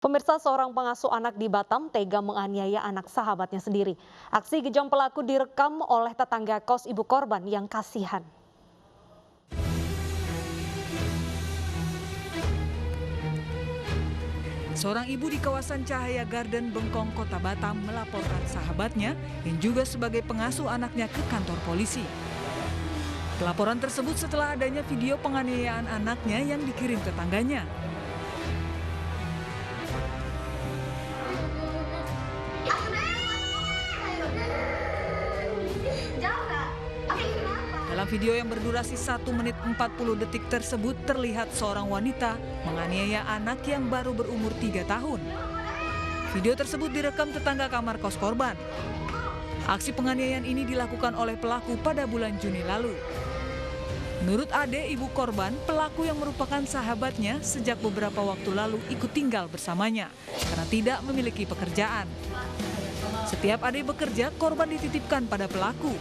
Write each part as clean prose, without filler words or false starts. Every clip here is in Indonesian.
Pemirsa, seorang pengasuh anak di Batam tega menganiaya anak sahabatnya sendiri. Aksi kejam pelaku direkam oleh tetangga kos ibu korban yang kasihan. Seorang ibu di kawasan Cahaya Garden, Bengkong, Kota Batam melaporkan sahabatnya yang juga sebagai pengasuh anaknya ke kantor polisi. Pelaporan tersebut setelah adanya video penganiayaan anaknya yang dikirim tetangganya. Dalam video yang berdurasi 1 menit 40 detik tersebut terlihat seorang wanita menganiaya anak yang baru berumur 3 tahun. Video tersebut direkam tetangga kamar kos korban. Aksi penganiayaan ini dilakukan oleh pelaku pada bulan Juni lalu. Menurut Ade, ibu korban, pelaku yang merupakan sahabatnya sejak beberapa waktu lalu ikut tinggal bersamanya karena tidak memiliki pekerjaan. Setiap Ade bekerja, korban dititipkan pada pelaku.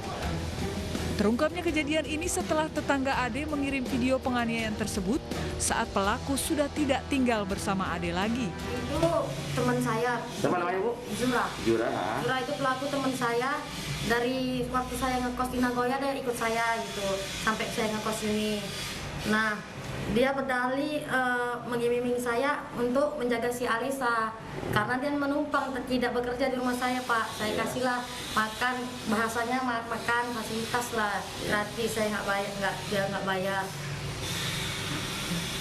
Terungkapnya kejadian ini setelah tetangga Ade mengirim video penganiayaan tersebut saat pelaku sudah tidak tinggal bersama Ade lagi. Itu teman saya. Siapa namanya, Bu? Jura. Jura. Jura itu pelaku teman saya. Dari waktu saya ngekos di Nagoya, dia ikut saya gitu sampai saya ngekos ini. Nah, dia berdalih mengiming saya untuk menjaga si Alisa karena dia menumpang tidak bekerja di rumah saya, Pak. Saya kasihlah makan, bahasanya makan fasilitas lah gratis, saya nggak bayar, dia nggak bayar.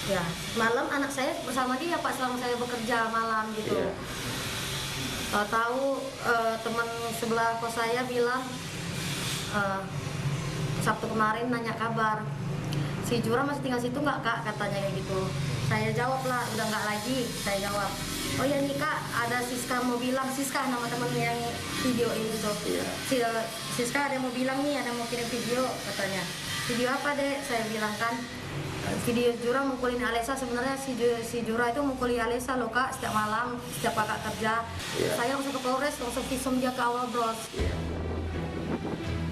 Ya, malam anak saya bersama dia, Pak, selama saya bekerja malam gitu. Tahu teman sebelah kos saya bilang Sabtu kemarin nanya kabar. Si Jura masih tinggal situ nggak, Kak, katanya kayak gitu. Saya jawab lah, udah nggak lagi. Saya jawab, oh ya nih, Kak, ada Siska mau bilang, Siska nama temen yang video ini tuh. Siska ada yang mau bilang nih, ada yang mau kirim video katanya. Video apa, Dek? Saya bilang kan, video Jura mukulin Alesa. Sebenarnya si Jura itu mukuli Alesa loh, Kak, setiap malam, setiap kakak kerja. Saya langsung ke Polres, langsung visum dia ke awal bros.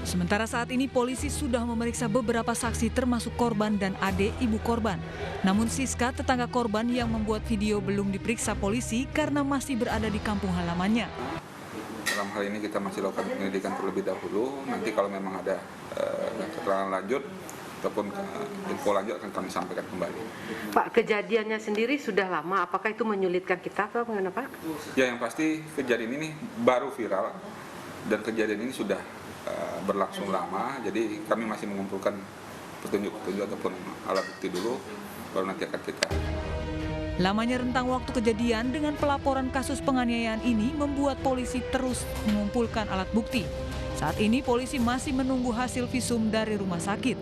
Sementara saat ini polisi sudah memeriksa beberapa saksi termasuk korban dan Ade ibu korban. Namun Siska, tetangga korban yang membuat video, belum diperiksa polisi karena masih berada di kampung halamannya. Dalam hal ini kita masih lakukan penyelidikan terlebih dahulu. Nanti kalau memang ada keterangan lanjut ataupun info lanjut akan kami sampaikan kembali. Pak, kejadiannya sendiri sudah lama. Apakah itu menyulitkan kita atau bagaimana, Pak? Ya, yang pasti kejadian ini baru viral dan kejadian ini sudah berlangsung lama, jadi kami masih mengumpulkan petunjuk-petunjuk ataupun alat bukti dulu, baru nanti akan kita. Lamanya rentang waktu kejadian dengan pelaporan kasus penganiayaan ini membuat polisi terus mengumpulkan alat bukti. Saat ini polisi masih menunggu hasil visum dari rumah sakit.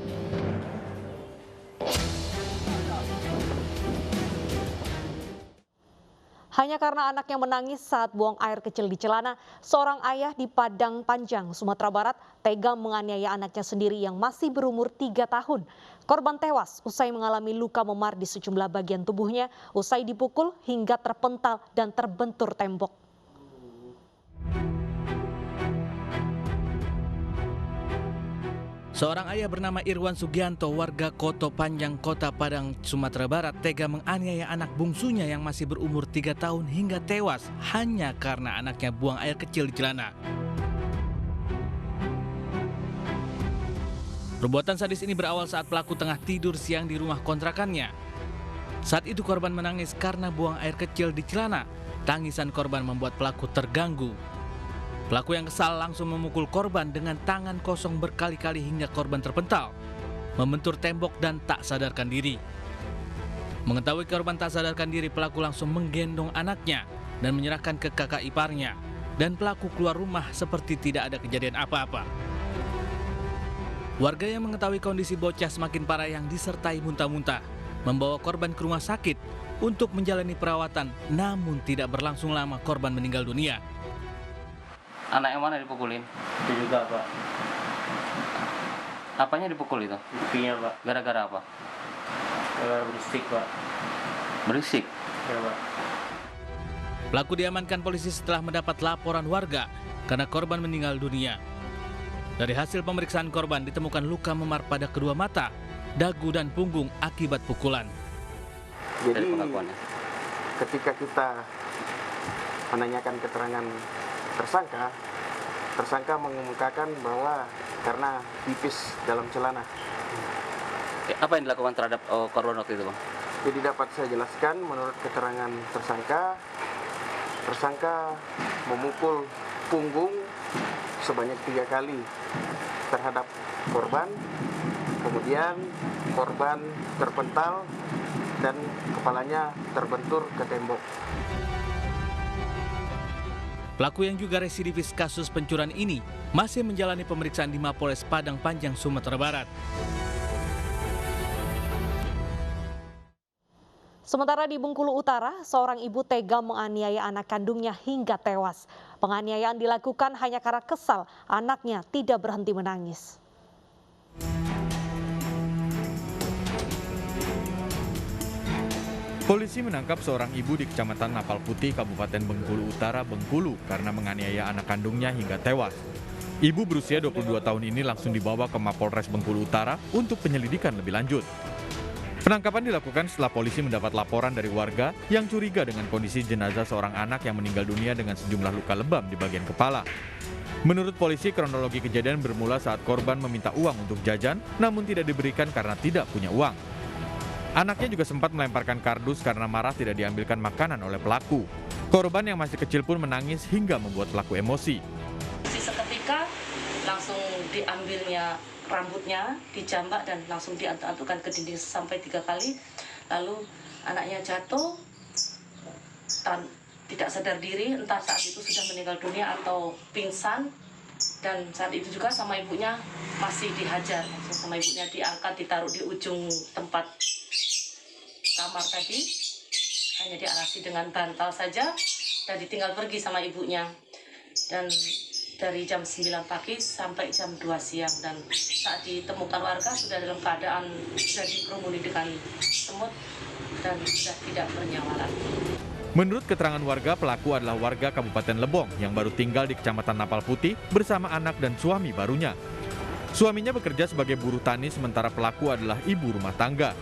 Hanya karena anaknya menangis saat buang air kecil di celana, seorang ayah di Padang Panjang, Sumatera Barat, tega menganiaya anaknya sendiri yang masih berumur 3 tahun. Korban tewas usai mengalami luka memar di sejumlah bagian tubuhnya, usai dipukul hingga terpental dan terbentur tembok. Seorang ayah bernama Irwan Sugianto, warga Koto Panjang, Kota Padang, Sumatera Barat, tega menganiaya anak bungsunya yang masih berumur 3 tahun hingga tewas hanya karena anaknya buang air kecil di celana. Perbuatan sadis ini berawal saat pelaku tengah tidur siang di rumah kontrakannya. Saat itu korban menangis karena buang air kecil di celana. Tangisan korban membuat pelaku terganggu. Pelaku yang kesal langsung memukul korban dengan tangan kosong berkali-kali hingga korban terpental, membentur tembok dan tak sadarkan diri. Mengetahui korban tak sadarkan diri, pelaku langsung menggendong anaknya dan menyerahkan ke kakak iparnya. Dan pelaku keluar rumah seperti tidak ada kejadian apa-apa. Warga yang mengetahui kondisi bocah semakin parah yang disertai muntah-muntah, membawa korban ke rumah sakit untuk menjalani perawatan, namun tidak berlangsung lama korban meninggal dunia. Anak yang mana dipukulin? Itu juga, Pak. Apanya dipukul itu? Pipinya, Pak. Gara-gara apa? Gara-gara berisik, Pak. Berisik? Ya, Pak. Pelaku diamankan polisi setelah mendapat laporan warga karena korban meninggal dunia. Dari hasil pemeriksaan korban ditemukan luka memar pada kedua mata, dagu dan punggung akibat pukulan. Jadi ketika kita menanyakan keterangan tersangka mengemukakan bahwa karena pipis dalam celana. Apa yang dilakukan terhadap korban waktu itu, Bang? Jadi dapat saya jelaskan, menurut keterangan tersangka memukul punggung sebanyak 3 kali terhadap korban, kemudian korban terpental dan kepalanya terbentur ke tembok. Pelaku yang juga residivis kasus pencurian ini masih menjalani pemeriksaan di Mapolres Padang Panjang, Sumatera Barat. Sementara di Bengkulu Utara, seorang ibu tega menganiaya anak kandungnya hingga tewas. Penganiayaan dilakukan hanya karena kesal anaknya tidak berhenti menangis. Polisi menangkap seorang ibu di Kecamatan Napal Putih, Kabupaten Bengkulu Utara, Bengkulu karena menganiaya anak kandungnya hingga tewas. Ibu berusia 22 tahun ini langsung dibawa ke Mapolres Bengkulu Utara untuk penyelidikan lebih lanjut. Penangkapan dilakukan setelah polisi mendapat laporan dari warga yang curiga dengan kondisi jenazah seorang anak yang meninggal dunia dengan sejumlah luka lebam di bagian kepala. Menurut polisi, kronologi kejadian bermula saat korban meminta uang untuk jajan, namun tidak diberikan karena tidak punya uang. Anaknya juga sempat melemparkan kardus karena marah tidak diambilkan makanan oleh pelaku. Korban yang masih kecil pun menangis hingga membuat pelaku emosi. Seketika langsung diambilnya rambutnya, dijambak dan langsung diantuk-antukkan ke dinding sampai 3 kali. Lalu anaknya jatuh, tidak sadar diri, entah saat itu sudah meninggal dunia atau pingsan. Dan saat itu juga sama ibunya masih dihajar, sama ibunya diangkat, ditaruh di ujung tempat kamar tadi, hanya dialasi dengan bantal saja dan ditinggal pergi sama ibunya. Dan dari jam 9 pagi sampai jam 2 siang, dan saat ditemukan warga sudah dalam keadaan sudah dikerumuni dengan semut dan sudah tidak bernyawa lagi. Menurut keterangan warga, pelaku adalah warga Kabupaten Lebong yang baru tinggal di Kecamatan Napal Putih bersama anak dan suami barunya. Suaminya bekerja sebagai buruh tani, sementara pelaku adalah ibu rumah tangga.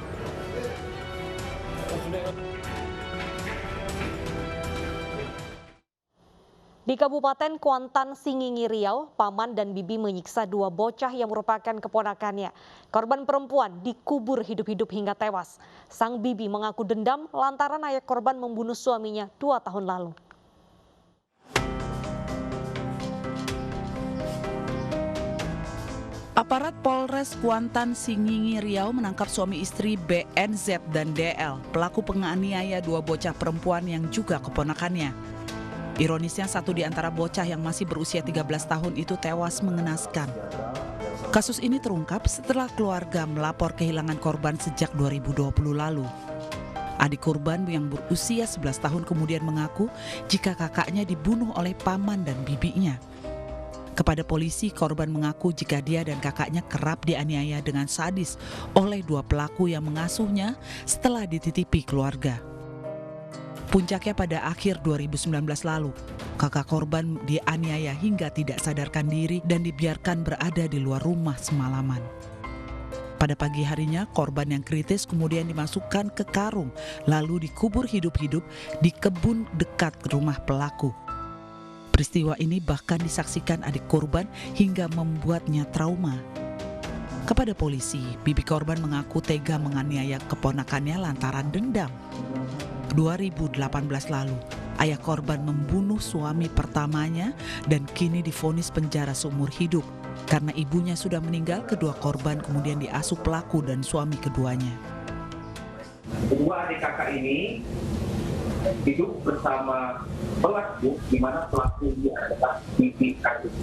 Di Kabupaten Kuantan, Singingi, Riau, paman dan bibi menyiksa 2 bocah yang merupakan keponakannya. Korban perempuan dikubur hidup-hidup hingga tewas. Sang bibi mengaku dendam lantaran ayah korban membunuh suaminya 2 tahun lalu. Aparat Polres Kuantan, Singingi, Riau menangkap suami istri BNZ dan DL, pelaku penganiaya 2 bocah perempuan yang juga keponakannya. Ironisnya, satu di antara bocah yang masih berusia 13 tahun itu tewas mengenaskan. Kasus ini terungkap setelah keluarga melapor kehilangan korban sejak 2020 lalu. Adik korban yang berusia 11 tahun kemudian mengaku jika kakaknya dibunuh oleh paman dan bibinya. Kepada polisi, korban mengaku jika dia dan kakaknya kerap dianiaya dengan sadis oleh 2 pelaku yang mengasuhnya setelah dititipi keluarga. Puncaknya pada akhir 2019 lalu, kakak korban dianiaya hingga tidak sadarkan diri dan dibiarkan berada di luar rumah semalaman. Pada pagi harinya, korban yang kritis kemudian dimasukkan ke karung, lalu dikubur hidup-hidup di kebun dekat rumah pelaku. Peristiwa ini bahkan disaksikan adik korban hingga membuatnya trauma. Kepada polisi, bibi korban mengaku tega menganiaya keponakannya lantaran dendam. 2018 lalu, ayah korban membunuh suami pertamanya dan kini divonis penjara seumur hidup. Karena ibunya sudah meninggal, kedua korban kemudian diasuh pelaku dan suami keduanya. Kedua adik kakak ini hidup bersama pelaku, di mana pelaku adalah bibi kandung.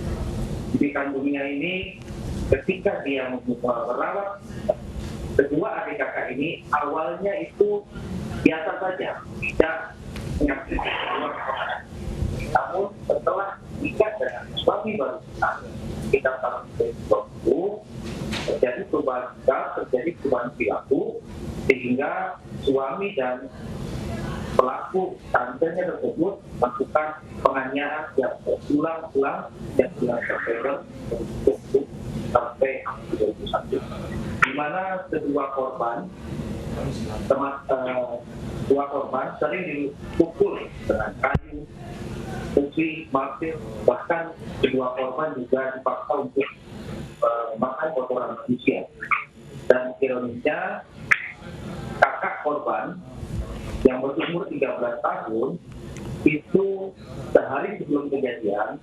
Bibi kandungnya ini ketika dia merawat kedua adik kakak ini, awalnya itu biasa saja, tidak menyakitkan. Namun setelah nikah dengan suami baru kita tahun 2020 terjadi perubahan perilaku, sehingga suami dan pelaku tantenya tersebut melakukan penganiayaan yang berulang-ulang yang dilakukan sampai 2021, di mana kedua korban sering dipukul dengan kayu, mengungsi, martir, bahkan kedua korban juga dipaksa untuk makan kotoran manusia. Dan ironisnya, kakak korban yang berumur 13 tahun itu sehari sebelum kejadian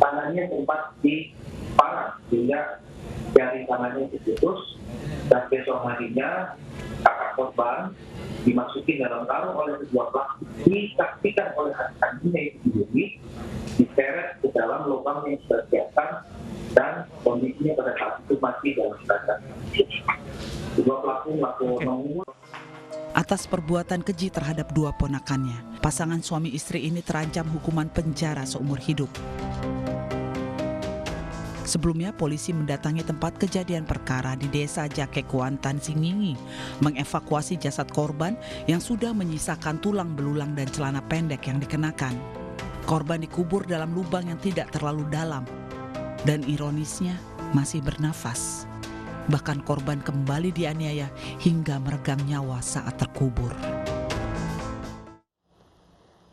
tangannya sempat diparang sehingga jari tangannya terputus, dan besok harinya kakak korban dimasuki dalam karung oleh sebuah pelaku, disaksikan oleh adik-adiknya itu sendiri, diseret ke dalam lubang yang sudah disiapkan, dan kondisinya pada saat itu masih dalam keadaan. Kedua pelaku mengumpul. Atas perbuatan keji terhadap dua ponakannya, pasangan suami istri ini terancam hukuman penjara seumur hidup. Sebelumnya, polisi mendatangi tempat kejadian perkara di Desa Jake Kuantan, Singingi, mengevakuasi jasad korban yang sudah menyisakan tulang belulang dan celana pendek yang dikenakan. Korban dikubur dalam lubang yang tidak terlalu dalam, dan ironisnya masih bernafas. Bahkan korban kembali dianiaya hingga meregang nyawa saat terkubur.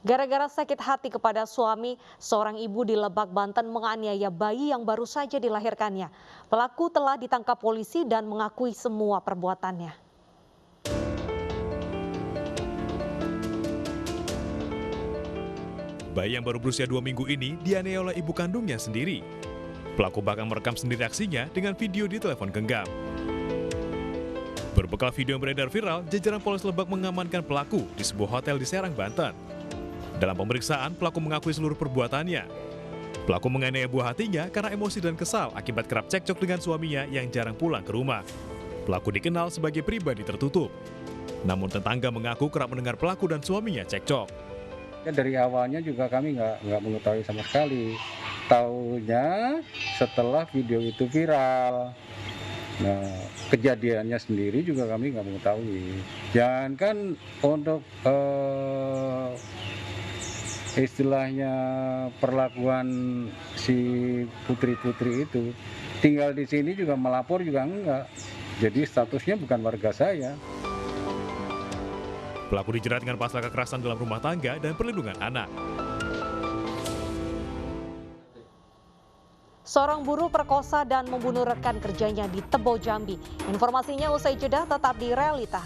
Gara-gara sakit hati kepada suami, seorang ibu di Lebak, Banten menganiaya bayi yang baru saja dilahirkannya. Pelaku telah ditangkap polisi dan mengakui semua perbuatannya. Bayi yang baru berusia 2 minggu ini dianiaya oleh ibu kandungnya sendiri. Pelaku bahkan merekam sendiri aksinya dengan video di telepon genggam. Berbekal video yang beredar viral, jajaran Polres Lebak mengamankan pelaku di sebuah hotel di Serang, Banten. Dalam pemeriksaan, pelaku mengakui seluruh perbuatannya. Pelaku menganiaya buah hatinya karena emosi dan kesal akibat kerap cekcok dengan suaminya yang jarang pulang ke rumah. Pelaku dikenal sebagai pribadi tertutup. Namun tetangga mengaku kerap mendengar pelaku dan suaminya cekcok. Dari awalnya juga kami nggak mengetahui sama sekali. Taunya setelah video itu viral. Nah, kejadiannya sendiri juga kami nggak mengetahui. Jangankan untuk istilahnya perlakuan si putri-putri itu, tinggal di sini juga melapor juga enggak. Jadi statusnya bukan warga saya. Pelaku dijerat dengan pasal kekerasan dalam rumah tangga dan perlindungan anak. Seorang buruh perkosa dan membunuh rekan kerjanya di Tebo, Jambi. Informasinya usai jeda, tetap di Realita.